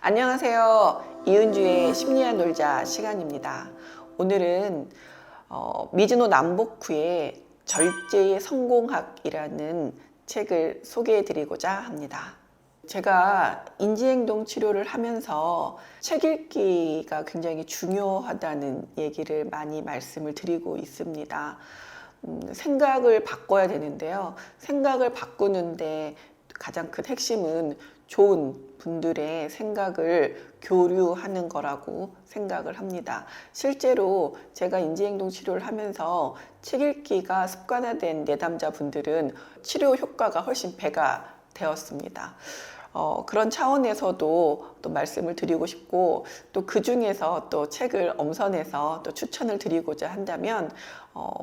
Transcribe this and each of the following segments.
안녕하세요. 이은주의 심리학 놀자 시간입니다. 오늘은 미즈노 남보쿠의 절제의 성공학이라는 책을 소개해 드리고자 합니다. 제가 인지행동 치료를 하면서 책 읽기가 굉장히 중요하다는 얘기를 많이 말씀을 드리고 있습니다. 생각을 바꿔야 되는데요. 생각을 바꾸는데 가장 큰 핵심은 좋은 분들의 생각을 교류하는 거라고 생각을 합니다. 실제로 제가 인지행동 치료를 하면서 책 읽기가 습관화된 내담자 분들은 치료 효과가 훨씬 배가 되었습니다. 그런 차원에서도 또 말씀을 드리고 싶고, 또 그 중에서 또 책을 엄선해서 또 추천을 드리고자 한다면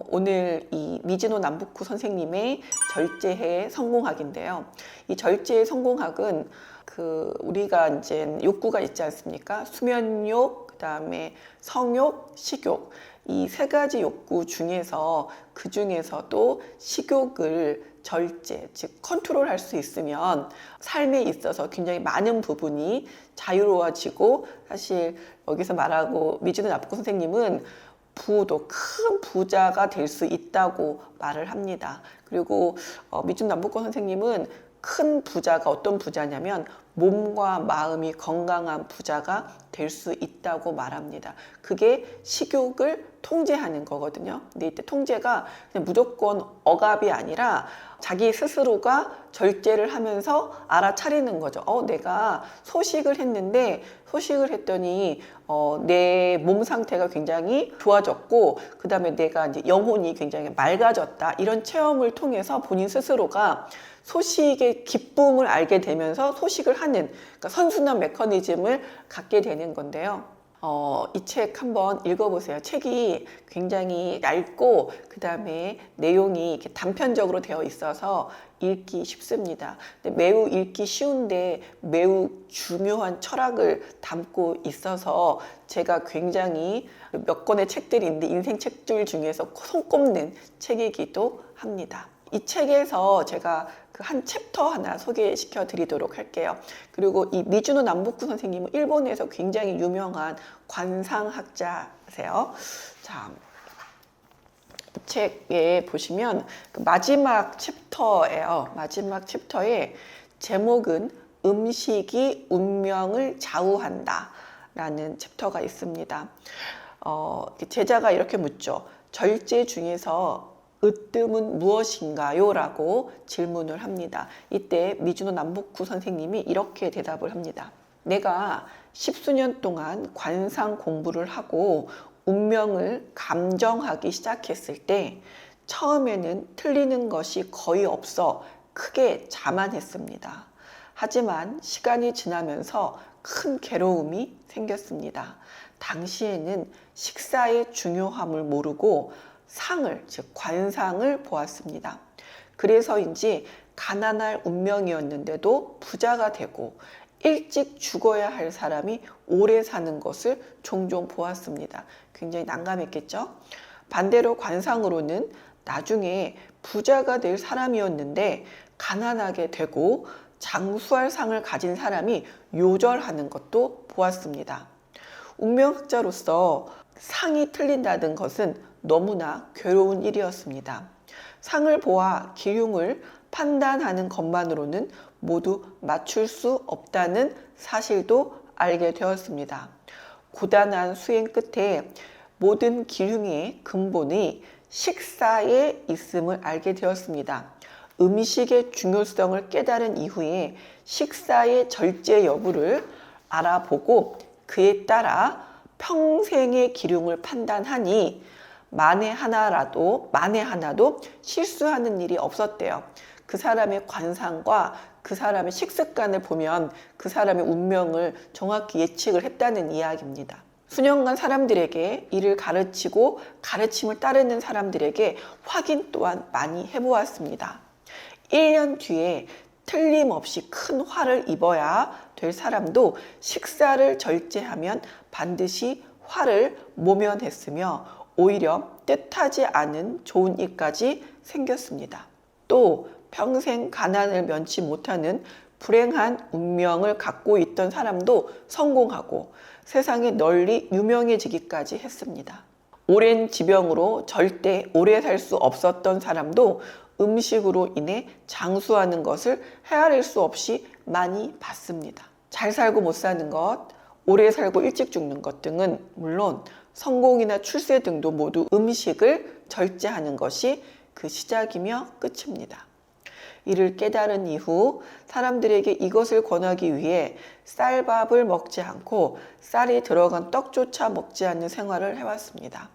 오늘 이 미즈노 남보쿠 선생님의 절제의 성공학인데요. 이 절제의 성공학은 우리가 이제 욕구가 있지 않습니까? 수면욕, 그다음에 성욕, 식욕, 이 세 가지 욕구 중에서 그 중에서도 식욕을 절제, 즉 컨트롤할 수 있으면 삶에 있어서 굉장히 많은 부분이 자유로워지고, 사실 여기서 말하고 미즈노 남보쿠 선생님은 부도 큰 부자가 될 수 있다고 말을 합니다. 그리고 미즈노 남보쿠 선생님은 큰 부자가 어떤 부자냐면 몸과 마음이 건강한 부자가 될 수 있다고 말합니다. 그게 식욕을 통제하는 거거든요. 근데 이때 통제가 그냥 무조건 억압이 아니라 자기 스스로가 절제를 하면서 알아차리는 거죠. 내가 소식을 했더니 내 몸 상태가 굉장히 좋아졌고, 그 다음에 내가 이제 영혼이 굉장히 맑아졌다. 이런 체험을 통해서 본인 스스로가 소식의 기쁨을 알게 되면서 소식을 하는, 그러니까 선순환 메커니즘을 갖게 되는 건데요. 이 책 한번 읽어보세요. 책이 굉장히 얇고 그 다음에 내용이 이렇게 단편적으로 되어 있어서 읽기 쉽습니다. 근데 매우 읽기 쉬운데 매우 중요한 철학을 담고 있어서 제가 굉장히 몇 권의 책들이 있는데 인생 책들 중에서 손꼽는 책이기도 합니다. 이 책에서 제가 그 한 챕터 하나 소개시켜 드리도록 할게요. 그리고 이 미즈노 남보쿠 선생님은 일본에서 굉장히 유명한 관상학자세요. 자, 이 책에 보시면 그 마지막 챕터예요. 마지막 챕터의 제목은 음식이 운명을 좌우한다 라는 챕터가 있습니다. 제자가 이렇게 묻죠. 절제 중에서 으뜸은 무엇인가요? 라고 질문을 합니다. 이때 미즈노 남보쿠 선생님이 이렇게 대답을 합니다. 내가 10수년 동안 관상 공부를 하고 운명을 감정하기 시작했을 때 처음에는 틀리는 것이 거의 없어 크게 자만했습니다. 하지만 시간이 지나면서 큰 괴로움이 생겼습니다. 당시에는 식사의 중요함을 모르고 상을, 즉 관상을 보았습니다. 그래서인지 가난할 운명이었는데도 부자가 되고 일찍 죽어야 할 사람이 오래 사는 것을 종종 보았습니다. 굉장히 난감했겠죠? 반대로 관상으로는 나중에 부자가 될 사람이었는데 가난하게 되고 장수할 상을 가진 사람이 요절하는 것도 보았습니다. 운명학자로서 상이 틀린다는 것은 너무나 괴로운 일이었습니다. 상을 보아 기흉을 판단하는 것만으로는 모두 맞출 수 없다는 사실도 알게 되었습니다. 고단한 수행 끝에 모든 기흉의 근본이 식사에 있음을 알게 되었습니다. 음식의 중요성을 깨달은 이후에 식사의 절제 여부를 알아보고 그에 따라 평생의 기흉을 판단하니 만에 하나도 실수하는 일이 없었대요. 그 사람의 관상과 그 사람의 식습관을 보면 그 사람의 운명을 정확히 예측을 했다는 이야기입니다. 수년간 사람들에게 이를 가르치고 가르침을 따르는 사람들에게 확인 또한 많이 해보았습니다. 1년 뒤에 틀림없이 큰 화를 입어야 될 사람도 식사를 절제하면 반드시 화를 모면했으며 오히려 뜻하지 않은 좋은 일까지 생겼습니다. 또 평생 가난을 면치 못하는 불행한 운명을 갖고 있던 사람도 성공하고 세상에 널리 유명해지기까지 했습니다. 오랜 지병으로 절대 오래 살 수 없었던 사람도 음식으로 인해 장수하는 것을 헤아릴 수 없이 많이 봤습니다. 잘 살고 못 사는 것, 오래 살고 일찍 죽는 것 등은 물론 성공이나 출세 등도 모두 음식을 절제하는 것이 그 시작이며 끝입니다. 이를 깨달은 이후 사람들에게 이것을 권하기 위해 쌀밥을 먹지 않고 쌀이 들어간 떡조차 먹지 않는 생활을 해왔습니다.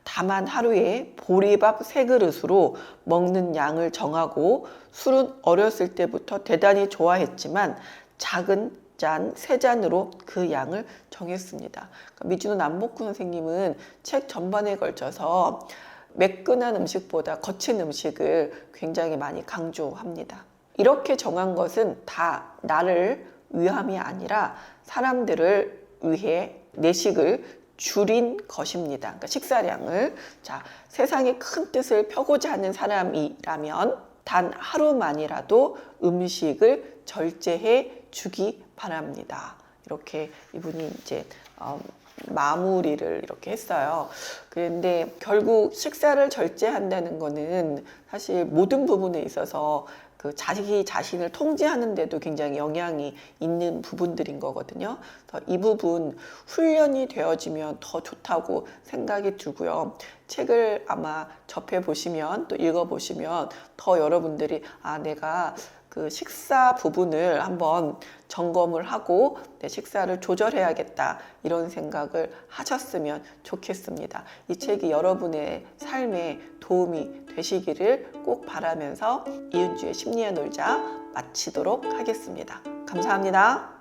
다만 하루에 보리밥 3그릇으로 먹는 양을 정하고 술은 어렸을 때부터 대단히 좋아했지만 작은 짠 3잔으로 그 양을 정했습니다. 미즈노 남복구 선생님은 책 전반에 걸쳐서 매끈한 음식보다 거친 음식을 굉장히 많이 강조합니다. 이렇게 정한 것은 다 나를 위함이 아니라 사람들을 위해 내식을 줄인 것입니다. 그러니까 식사량을. 자, 세상에 큰 뜻을 펴고자 하는 사람이라면 단 하루만이라도 음식을 절제해 주기 바랍니다. 이렇게 이분이 이제 마무리를 이렇게 했어요. 그런데 결국 식사를 절제한다는 거는 사실 모든 부분에 있어서 그 자기 자신을 통제하는 데도 굉장히 영향이 있는 부분들인 거거든요. 그래서 이 부분 훈련이 되어지면 더 좋다고 생각이 들고요. 책을 아마 접해 보시면 또 읽어 보시면 더 여러분들이 내가 그 식사 부분을 한번 점검을 하고 내 식사를 조절해야겠다 이런 생각을 하셨으면 좋겠습니다. 이 책이 여러분의 삶에 도움이 되시기를 꼭 바라면서 이은주의 심리에 놀자 마치도록 하겠습니다. 감사합니다.